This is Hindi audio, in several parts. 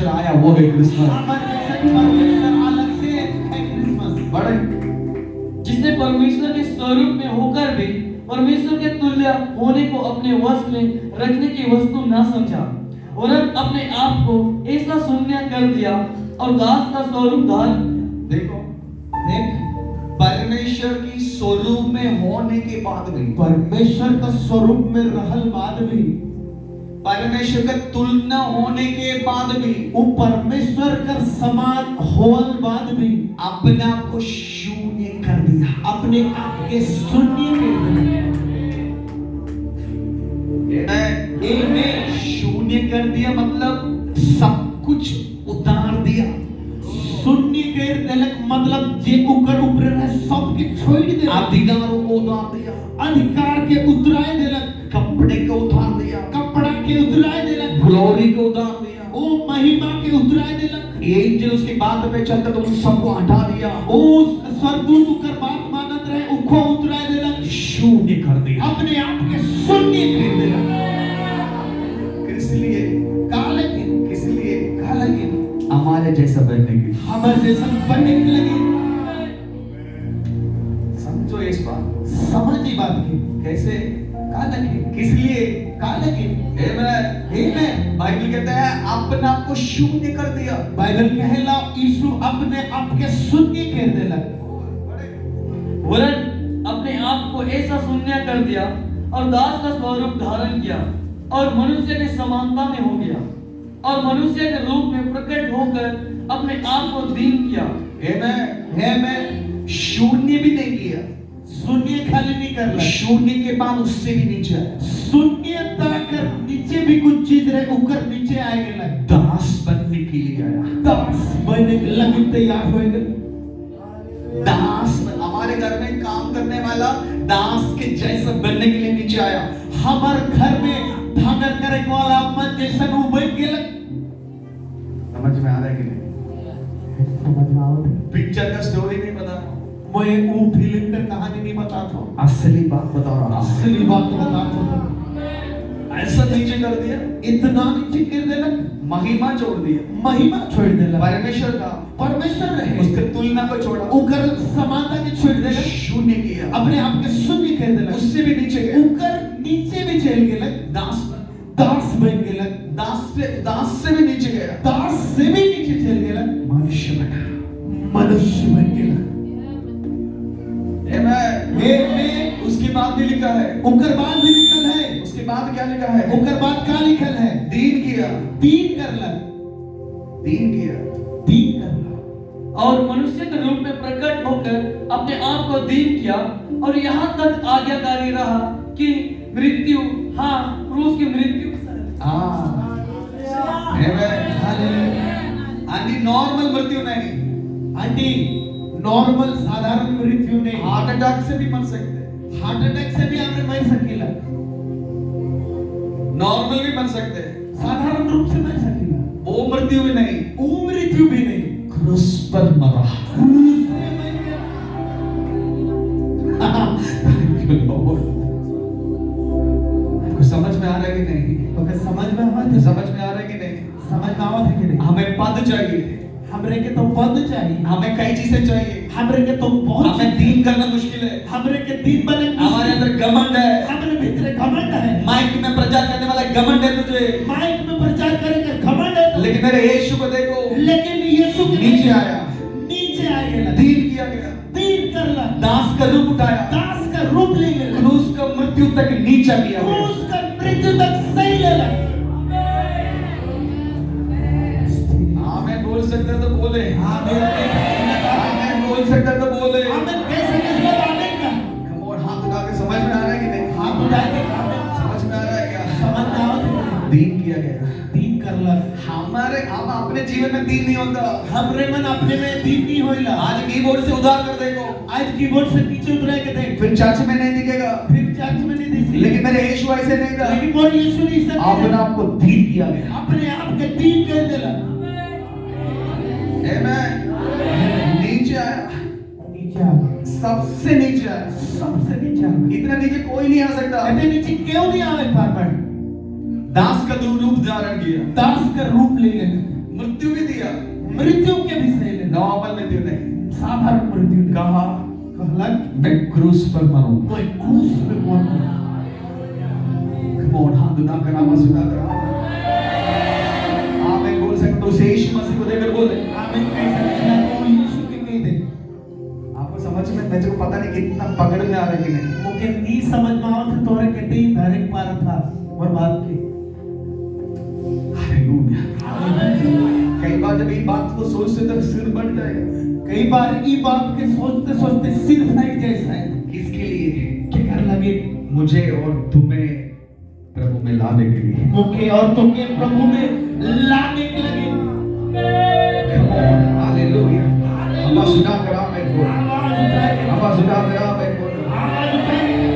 परमेश्वर आया वो है क्रिसमस। हमारे जैसा परमेश्वर अलग से है क्रिसमस। बड़े जिसने परमेश्वर के स्वरूप में होकर भी परमेश्वर के तुल्य होने को अपने वश में रखने की वस्तु ना समझा, वरन अपने आप को ऐसा शून्य कर दिया और दास का स्वरूप धारण। देखो, देख, परमेश्वर की स्वरूप में होने के बाद भी, परमेश्वर का स्वरूप में रहल बाद भी, परमेश्वर का तुलना होने के बाद भी, वो परमेश्वर का समान होल बाद भी अपने आप को शून्य कर दिया। अपने आप के शून्य कर दिया। शून्य कर दिया मतलब सब कुछ उतार दिया। शून्य कर देलक मतलब जे ऊपर ऊपर रहे सब के छोड़ देलक। अधिकारों को उतार दिया, अधिकार के उतराए देलक, कपड़े को उतार दिया, कपड़ा के उतराए देलक, ग्लोरी को उतार दिया, ओ महिमा के उतराए देलक। एंजल उसकी बात पे चलता तो उन सबको हटा दिया, ओ स्वर्गदूत उकर बात मानत रहे उनको उतराए देलक, शून्य कर दिया। अपने आप के शून्य कर देलक। किस लिए? किस लिए हमारे जैसा बनने के लिए, हमारे जैसा बनने के लगे। समझो इस बात, समझी बात की कैसे का लगे, किस लिए? का लगे। आमेन। बाइबल कहता है अपने आप को शून्य कर दिया। बाइबल कहेला यीशु अपने आप के शून्य कर देलक, वरन अपने आप को ऐसा शून्य कर दिया और दास का स्वरूप धारण किया और मनुष्य के समानता में हो गया और मनुष्य के रूप में प्रकट होकर अपने आप को दीन किया। आमेन। शून्य भी नहीं किया, शून्य खाली नहीं करला, शून्य के बाद उससे भी नीचे आया, शून्यता कर नीचे भी कुछ चीज रहे ऊपर नीचे आए गेला, दास बनने के लिए आया। दास बनने के लगे तैयार हो गए। दास हमारे घर में काम करने वाला दास के जैसा बनने के लिए नीचे आया। हमारे घर में धागर करे वाला मन जैसा वो बन गेला। समझ में आ रहा है कि नहीं? समझ में आवत है। पिक्चर का स्टोरी नहीं पता, मैं वो फिल्म का कहानी नहीं बताता हूँ, असली बात बता रहा हूँ। असली बात बताता हूँ। ऐसा नीचे कर दिया, इतना नीचे कर देलक, महिमा छोड़ दिया, महिमा छोड़ देलक, परमेश्वर का परमेश्वर रहे उसके तुलना को छोड़ा, उकर समानता के छोड़ देलक, शून्य किया, अपने आप के शून्य कर देलक, उससे भी नीचे गया, उकर नीचे भी चल गेलक, दास बन, दास बन गेलक, दास से भी नीचे गया, दास से भी नीचे चल गेलक, मनुष्य बना, मनुष्य बन गेलक। आमेन। उसके बाद भी लिखा है, उकर बाद भी लिखल है, उसके बाद क्या लिखा है? उकर बाद का लिखल है, दीन किया, दीन करलक, दीन किया, दीन करलक, और मनुष्य के रूप में प्रकट होकर अपने आप को दीन किया और यहाँ तक आज्ञाकारी रहा कि मृत्यु, हाँ, क्रूस की मृत्यु। नॉर्मल मृत्यु नहीं, आंटी नॉर्मल साधारण मृत्यु नहीं, हार्ट अटैक से भी मर सकते हैं, हार्ट अटैक से भी आपने मर सकेला, नॉर्मल भी मर सकते हैं, साधारण रूप से मर सकेला, वो मृत्यु भी नहीं, वो मृत्यु भी नहीं, क्रूस पर मरा। क्रूस पे मर गया। आपको समझ में आ रहा है कि नहीं? अगर समझ में आवत है, समझ में आ रहा है कि नहीं? समझ में आवत है कि नहीं? हमें पद चाहिए, हमरे के तो पद चाहिए, हमें कई चीजें चाहिए, हमरे के तो बहुत, हमें दीन करना मुश्किल है, हमरे के दीन बने, हमारे अंदर घमंड है, हमरे भीतर घमंड है, माइक में प्रचार करने वाला घमंड है तुझे, माइक में प्रचार करेंगे घमंड है, लेकिन मेरे यीशु को देखो, लेकिन यीशु के नीचे आया, नीचे आ गया, दीन किया गया, दीन करला, दास का रूप उठाया, दास का रूप ले लेला, क्रूस का मृत्यु तक नीचा किया गया। क्रूस का मृत्यु तक सही लेला। आमेन बोल सकते हैं तो बोले, आमीन। आमेन बोल सकते हैं तो बोले। आमीन कैसे कैसे आमीन का Come on, हाथ उठा के समझ में आ रहा है कि नहीं? हाथ उठा के आमीन समझ में आ रहा है क्या? समझ में आवत है, दीन किया गया। दीन करला, हम अपने जीवन में दीन नहीं होता। हमरे मन अपने में दीन नहीं होइला। आज कीबोर्ड से उधार कर देखो, आज कीबोर्ड से नीचे उतरा के देख, फिर चर्च में नहीं दिखेगा, फिर चर्च में नहीं दिखी, लेकिन मेरे यीशु ऐसे नहीं था। लेकिन मोर यीशु नहीं सब अपने आप को दीन किया गया। अपने आप के दीन कर देला। आमेन। नीचे आया, नीचे आ गया, सबसे नीचे आया, सबसे नीचे आ गया। इतना नीचे कोई नहीं आ सकता। इतने नीचे क्यों नहीं आवे पार? दास का रूप धारण किया, दास का रूप ले लेना, मृत्यु मृत्यु दे कहा कहलक मैं क्रूस पर मरूंगा। तो क्रूस पे मरना। कौन हाथ उठा कर आवाज उठा कर आमीन बोल सकते तो उसे यीशु मसीह को देकर बोले आमीन कह सकते हैं तो यीशु के कह दे। आपको समझ में मुझे को पता नहीं कितना पकड़ में आ रहा है कि नहीं। मुझे नहीं समझ में आवत तोरे कहते ही डायरेक्ट पार था बर्बाद की। हालेलुया। कई बार जब ये बात को सोचते तो सिर बढ़ जाएगा। कई बार ये बात के सोचते सोचते सिर फट जैसा है। किसके लिए? क्या कर लगे मुझे और तुम्हें प्रभु में लाने के लिए। मुझे और तुमके प्रभु में लाने के लगे। हालेलुया। आवाज उठा कर आमीन बोल। आवाज उठा कर आमीन बोल।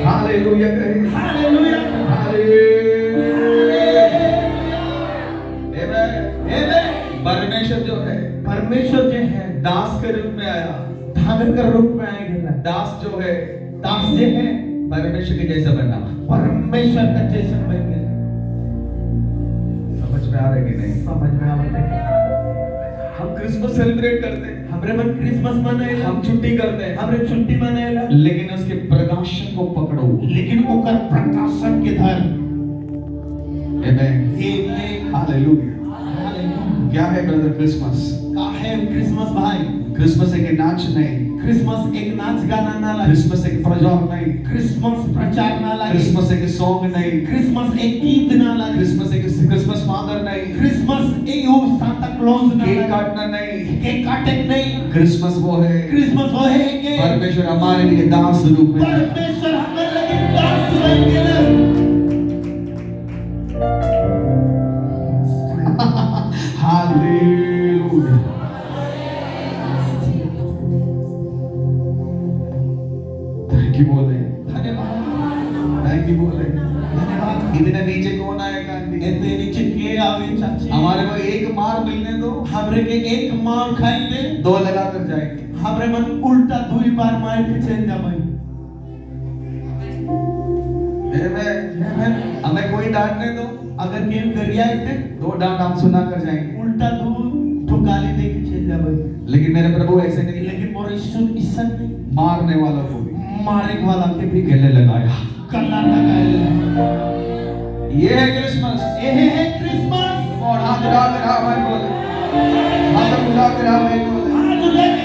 हालेलुया कहे। हालेलुया। परमेश्वर जो है परमेश्वर जो है दास के रूप में आया। धामर का रूप में आएगा। दास जो है दास जो है परमेश्वर के जैसा बना। परमेश्वर का जैसा बन गया। समझ में आ रहा है कि नहीं? समझ में आवत है। हम क्रिसमस सेलिब्रेट करते हैं, हमरे मन क्रिसमस मनाएला, हम छुट्टी करते हैं, हमरे छुट्टी मनाएला, लेकिन उसके प्रकाशन को पकड़ो। लेकिन ओकर प्रकाशन के धर। आमेन। आमीन। हालेलुया। हालेलुया। क्या है ब्रदर क्रिसमस? का है क्रिसमस भाई? क्रिसमस एक नाच नहीं, क्रिसमस एक नाच गाना ना लगे। क्रिसमस एक प्रचार नहीं, क्रिसमस प्रचार ना लगे। क्रिसमस एक सॉन्ग नहीं, क्रिसमस एक गीत ना लगे। क्रिसमस फादर नहीं, क्रिसमस एक वो सांता क्लॉज ना केक लगे। काटना नहीं, केक काटे नहीं। क्रिसमस वो है क्रिसमस वो है कि परमेश्वर हमारे लिए दास रूप में आया। परमेश्वर हमारे लगे दास बन गया। हालेलुया। थैंक यू बोले, धन्यवाद। थैंक यू बोले। धन्यवाद। इतने नीचे कौन आएगा आंटी? इतने नीचे के आवे चाची। हमारे को एक मार मिलने दो, हमरे के एक मार खाएंगे, दो लगा कर जाएंगे। हमरे मन उल्टा दुई बार मार के चल जावे। हमें कोई डांटने दो, अगर केहू गरिया इते दो डांट हम सुना कर जाएंगे। उल्टा दू ठुकाली दे के चल जावे। लेकिन मेरे प्रभु ऐसे नहीं, लेकिन मोर यीशु ऐसा नहीं। मारने वाला को भी मारे वाला के भी गले लगाया। गला लगाया। ये है क्रिसमस। ये है क्रिसमस। और हाथ उठा कर आमीन बोले, हाथ उठा कर आमीन बोले, हाथ उठा के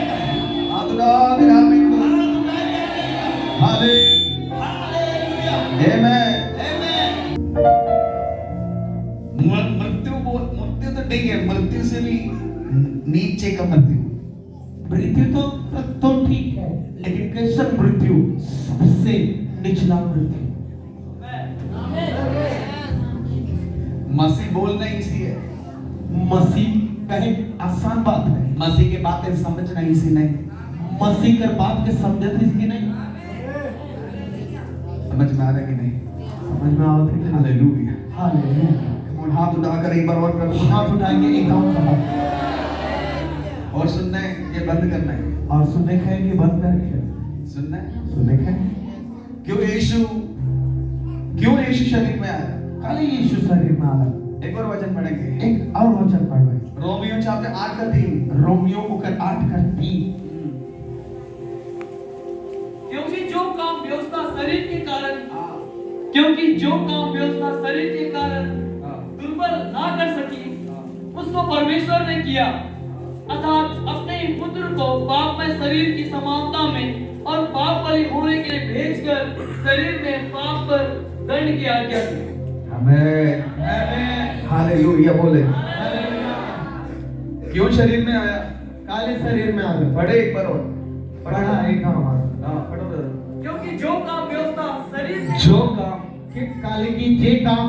हाथ उठा कर आमीन बोले। हालेलुया। आमेन। मृत्यु तो ठीक है, मृत्यु से भी नीचे का मृत्यु। मृत्यु तो ठीक है, लेकिन कैसा मृत्यु? सबसे निचला मृत्यु। मसीह बोलना इसी है। मसीह कहे आसान बात है। मसीह के बातें समझना इसी नहीं। मसीह कर बात के समझत इसकी नहीं। समझ में आ रहा है कि नहीं? समझ में आवत है। हालेलुया। हालेलुया। और हाथ उठाकर एक बार और करो। हाथ उठा के एक और कहा और सुनना है, ये बंद करना है। और सुनने खाएंगे बंद करके सुनना है। सुनने खाएंगे। क्यों यीशु शरीर में आया? काले यीशु शरीर में आया। एक और वचन पढ़ेंगे, एक और वचन पढ़ो। Romeo chapter 8:3। रोमियो ओकर 8:3। क्योंकि जो काम व्यवस्था शरीर के कारण दुर्बल ना कर सकी, उसको परमेश्वर ने किया, अर्थात अपने ही पुत्र को पाप में शरीर की समानता में और पाप बलि होने के लिए भेजकर शरीर में पाप पर दंड की आज्ञा दी। आमेन। हालेलुया बोले। क्यों शरीर में आया? काले शरीर में आ गए। पढ़े एक बार और। पढ़ा एक और। हाँ पढ़ो ब्रदर। क्योंकि जो काम व्यवस्था शरीर में जो काम कि काले की जे काम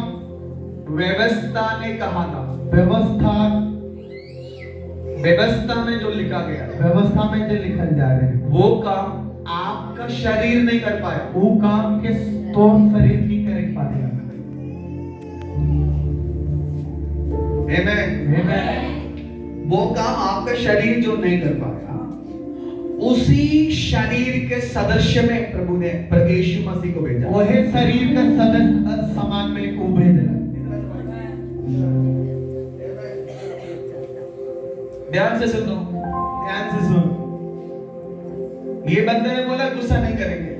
व्यवस्था ने कहा था, व्यवस्था में जो लिखा गया, व्यवस्था में जो लिखल जा रहे हैं वो काम आपका शरीर नहीं कर पाया। वो काम के तो शरीर की करे पाएगा। आमेन। वो काम आपका शरीर जो नहीं कर पाया, उसी शरीर के सदस्य में प्रभु ने यीशु मसीह को भेजा। वही शरीर का सदस्य समान में को भेजना। ध्यान से सुनो। ध्यान से सुन। ये बंदे ने बोला गुस्सा नहीं करेंगे,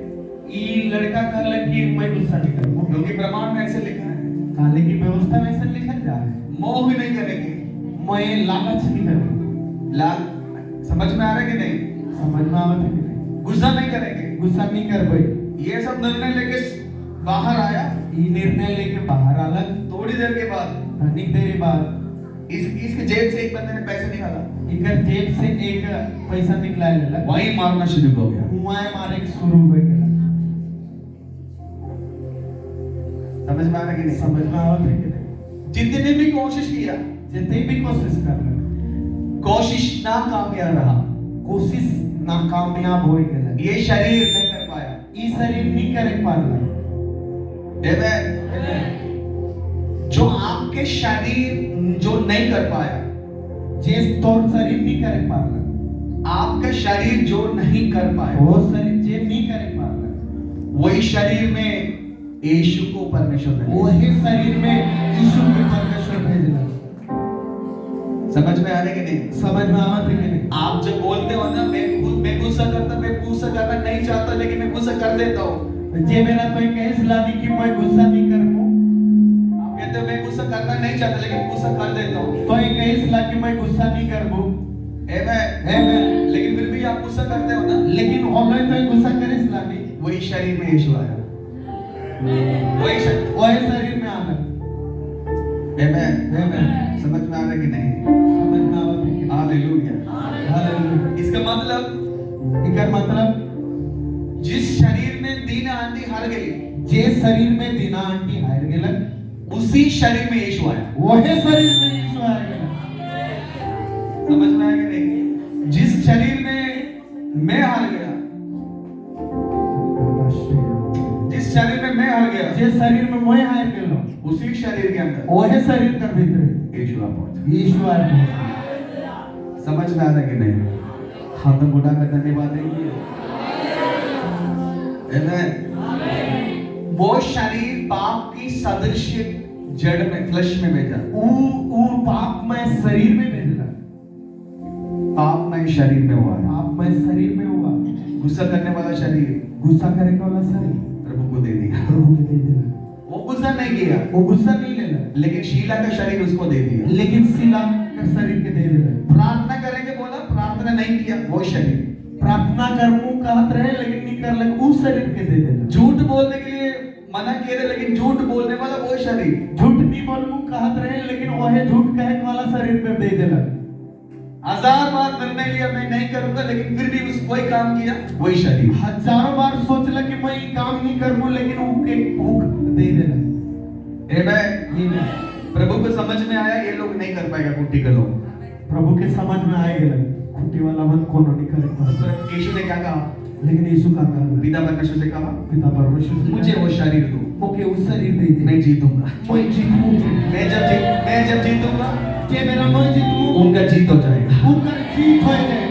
ये लड़का कहला कि मैं गुस्सा नहीं करूंगा, क्योंकि प्रमाण में ऐसे लिखा है, काले की व्यवस्था में ऐसा लिखा जा रहा है, मोह नहीं करेंगे, मैं लालच नहीं करूंगा। लाल, समझ में आ रहा है कि नहीं? समझ में आवत है कि नहीं? गुस्सा नहीं करेंगे। गुस्सा नहीं कर भाई। ये सब निर्णय लेके बाहर आया, ये निर्णय लेके बाहर अलग थोड़ी देर के बाद तनिक देर बाद इसके जेब से एक बंदे ने पैसे निकाला, इकर जेब से एक पैसा निकला लेला, वही मारना शुरू हो गया। हुआ मारे के शुरू हो गया। समझ में आ रहा है कि नहीं? समझ में आवत है कि नहीं? जितने भी कोशिश किया, जितने भी कोशिश कर रहे, कोशिश नाकामयाब रहा, कोशिश नाकामयाब हो गया। ये शरीर नहीं कर पाया। ये शरीर नहीं करे पाला। आमेन। जो आपके शरीर जो नहीं कर पाया, जिस तौर शरीर नहीं करे पाला, आपका शरीर जो नहीं कर पाया, वो शरीर जे नहीं करे पाला, वही शरीर में यीशु को परमेश्वर ने, वही शरीर में यीशु को परमेश्वर भेजना। समझ में आ रहा है कि नहीं? समझ में आवत है कि नहीं? आप जब बोलते हो ना, मैं गुस्सा करना नहीं चाहता, लेकिन मैं गुस्सा कर देता हूँ। जे मेरा कोई कहे सलादी कि मैं गुस्सा नहीं करूँ, आप कहते हो मैं गुस्सा करना नहीं चाहता, लेकिन गुस्सा कर देता हूँ। कोई कहे सला कि मैं गुस्सा नहीं करूँ, आमेन। लेकिन फिर भी आप गुस्सा करते हो ना, लेकिन हमें तो गुस्सा करे सलादी, वही शरीर में यीशु आया, वही शरीर में आना। आमेन। समझ में आ रहा है कि नहीं? समझ में आवत है कि नहीं? हालेलुया। हालेलुया। इसका मतलब इकर मतलब जिस शरीर में दीन आंधी हार गई, जे शरीर में दीना आंटी हार गेलन, उसी शरीर में यीशु आया। वही शरीर में यीशु आ गेलन। समझ में आया कि नहीं? जिस शरीर में मैं हार गया, जिस शरीर में मैं हार गया, जे शरीर में मैं हार गेलो, उसी शरीर के अंदर वही शरीर का भीतर यीशु आ पहुंचा। यीशु आ गया। समझ में आ रहा है कि नहीं? हाथ तो बुढ़ा का धन्यवाद देंगे। आमेन। वो शरीर पाप की सदृश्य जड़ में, फ्लश में भेजा। वो पाप में शरीर में भेजना, पाप में शरीर में हुआ है। पाप में शरीर में हुआ। गुस्सा करने वाला शरीर गुस्सा करे वाला शरीर प्रभु को दे दिया। प्रभु को दे देना। वो गुस्सा नहीं किया, वो गुस्सा नहीं लेना, लेकिन शीला का शरीर उसको दे दिया। लेकिन शिला का शरीर के दे देना। प्रार्थना करेंगे बोला, प्रार्थना नहीं किया, वो शरीर। प्रार्थना करमू कहत रहे, लेकिन नहीं कर लगे, उस शरीर के दे देना। झूठ बोलने के लिए मना किए थे, लेकिन झूठ बोलने वाला वो शरीर। झूठ नहीं बोलमू कहत रहे, लेकिन वही झूठ कहे वाला शरीर में दे देना। 1000 बार निर्णय लिया मैं नहीं करूंगा, लेकिन फिर भी उस वही काम किया, वही शरीर। हजारों बार सोचला कि मैं ये काम नहीं करूं, लेकिन वो के भूख दे देना। आमेन। प्रभु को समझ में आया ये लोग नहीं कर पाएगा, कुट्टी का लोग। प्रभु के समझ में आ गया खुटी वाला मन कोनो नहीं करे पाएगा। तो यीशु ने क्या कहा? लेकिन यीशु का कहा, पिता परमेश्वर से कहा, पिता परमेश्वर से, मुझे वो शरीर दो, मुझे उस शरीर दे दे, मैं जीतूंगा। मैं जीतूं। मैं जब जीतूंगा, जे मेरा मैं जीतूं, उनका जीत हो जाएगा। उनका जीत हो जाए।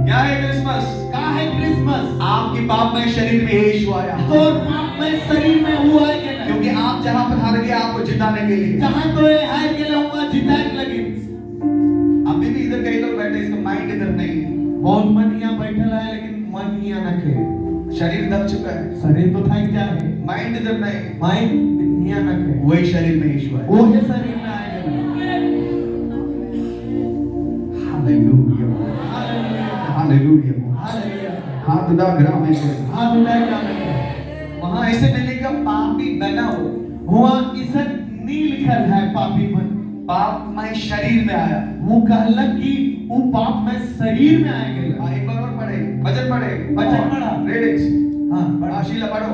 क्या है क्रिसमस? क्या है क्रिसमस? आपके पाप में शरीर में यीशु आया, तो पाप में शरीर में हुआ है कि नहीं? क्योंकि आप जहां पर हार गए, आपको जिताने के लिए। जहां तो ये हार के हुआ जिताने लगे। अभी भी इधर कई लोग बैठे, इसका माइंड इधर नहीं है। बहुत मन यहाँ बैठा है, लेकिन मन यहाँ न खे। शरीर दब चुका है, शरीर तो था क्या है, माइंड इधर नहीं। माइंड यहाँ न खे। वही शरीर में यीशु आया। वो है शरीर में आएगा। Hallelujah, hallelujah. हालेलुया। हाथ उठा ग्राम में कोई। हाथ उठाए क्या नहीं? वहां ऐसे नहीं लिखा पापी बना हो, हुआ इसे नहीं लिखल है पापी मन। पाप में शरीर में आया। वो कहला कि वो पाप में शरीर में आएगा। एक बार और पढ़े, वचन पढ़े, वचन पढ़ा। रेडिक्स। हाँ पढ़ा। आशीला पढ़ो।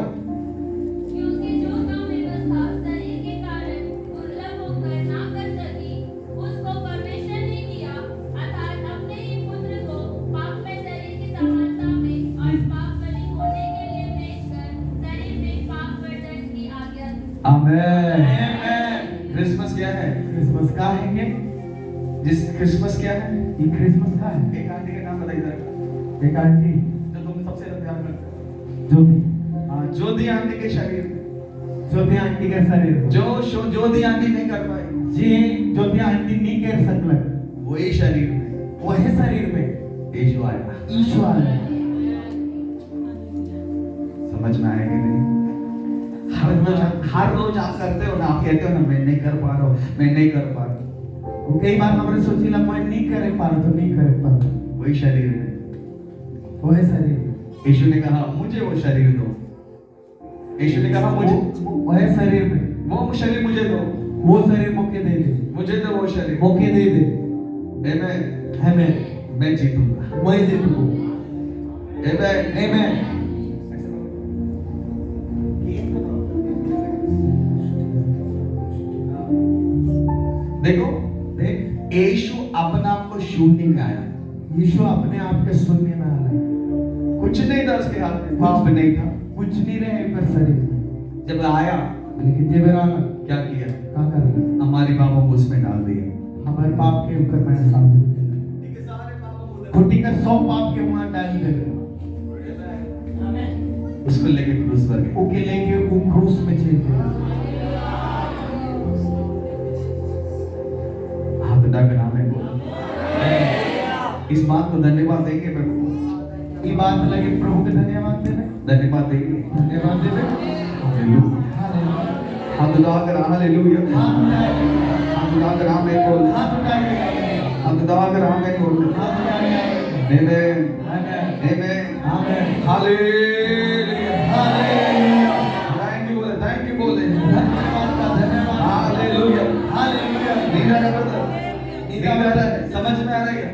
क्योंकि जो काम व्यवस्था शरीर के कारण दुर्लभ होकर ना कर सकी, उसको परमेश्वर ने किया, अर्थात अपने ही पुत्र को पाप में शरीर की समानता में और पाप बलि होने के लिए भेजकर शरीर में पाप वर्जन की आज्ञा दी। आमेन। क्रिसमस क्या है? क्रिसमस का है के? जिस क्रिसमस क्या है? ये क्रिसमस का है। एक आंटी का नाम बताइए जरा, एक आंटी जो तुम सबसे ज्यादा प्यार करते हो। ज्योति, हाँ, ज्योति आंटी के शरीर में, ज्योति आंटी का शरीर में। ज्योति आंटी नहीं कर पाई, जी ज्योति आंटी नहीं कर सकल, वही शरीर में वही शरीर में यीशु आया। यीशु आया। समझ में आया कि नहीं? हर रोज आप करते हो ना, आप कहते हो ना मैं नहीं कर पा रहा हूँ, मैं नहीं कर पा रहा हूँ। कई बार हमने सोचिला मैं नहीं करे पा रहा तो नहीं करे पा रहा। वही शरीर है। वो है शरीर। यीशु ने कहा मुझे वो शरीर दो। यीशु ने कहा मुझे वो है शरीर में। वो शरीर मुझे दो। वो शरीर मौके दे दे। मुझे दो वो शरीर। मौके दे दे। आमेन। मैं जीतूंगा। मैं जीतूंगा। आमेन। आमेन। देखो, देख, यीशु अपने आप को शून्य का आया। यीशु अपने आप के शून्य में आया। कुछ नहीं था उसके हाथ में, पाप नहीं था, कुछ नहीं रहे पर शरीर। जब आया लेकिन जब आया क्या किया? क्या कर रहा? हमारी पापों को उसमें डाल दिया। हमारे पाप के ऊपर मैंने साथ ठीक है, सारे पापों को खुटी का 100 पाप के वहां डाल दे। उसको लेके क्रूस पर गए। ओके लेके वो क्रूस में चल गया। हाथ उठाकर आमेन बोलो। इस बात को धन्यवाद देंगे प्रभु। ये बात लगे प्रभु के धन्यवाद देवे। धन्यवाद देंगे। धन्यवाद देवे। हालेलुया। हाथ उठाकर हालेलुया। हाथ उठाकर आमेन बोल। हाथ उठाइए। हाथ उठाकर आमेन बोल। हाथ उठाइए। आमेन। आमेन। आमेन। आमेन। हालेलुया। हालेलुया। थैंक यू बोले, थैंक यू बोले। धन्यवाद का धन्यवाद। हालेलुया। हालेलुया। नींद आ रहा है? नींद आ रहा है? समझ में आ रहा है क्या?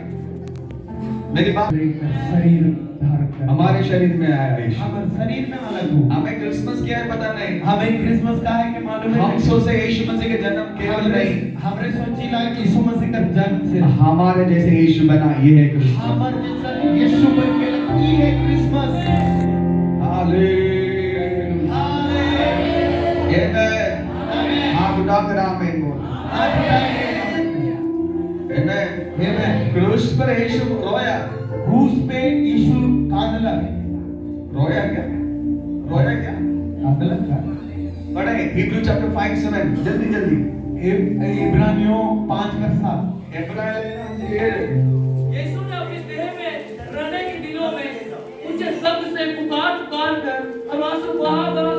मेरी बात शरीर धारण कर। हमारे शरीर में आया यीशु। हमारे शरीर में अलग हो। हमें क्रिसमस क्या है पता नहीं। हमें क्रिसमस का है कि मालूम है? हम सोचे यीशु मसीह के जन्म केवल नहीं, हमरे सोचीला कि यीशु मसीह का जन्म से हमारे जैसे यीशु बना, ये है क्रिसमस। हमारे जैसा यीशु बन के ये है क्रिसमस। हालेलुया। हालेलुया। आमेन। हाथ उठाकर आमेन बोल। हाथ उठाइए। आमेन। आमेन। क्रूस पर यीशु रोया। क्रूस पे यीशु कांदला। रोया क्या? रोया क्या? कांदला क्या? पढ़े हिब्रू चैप्टर 5:7 जल्दी जल्दी। इब्रानियों 5:7। यीशु ने अपनी देह में रहने के दिनों में ऊंचे शब्द से पुकार पुकार कर और आंसू बहा बहा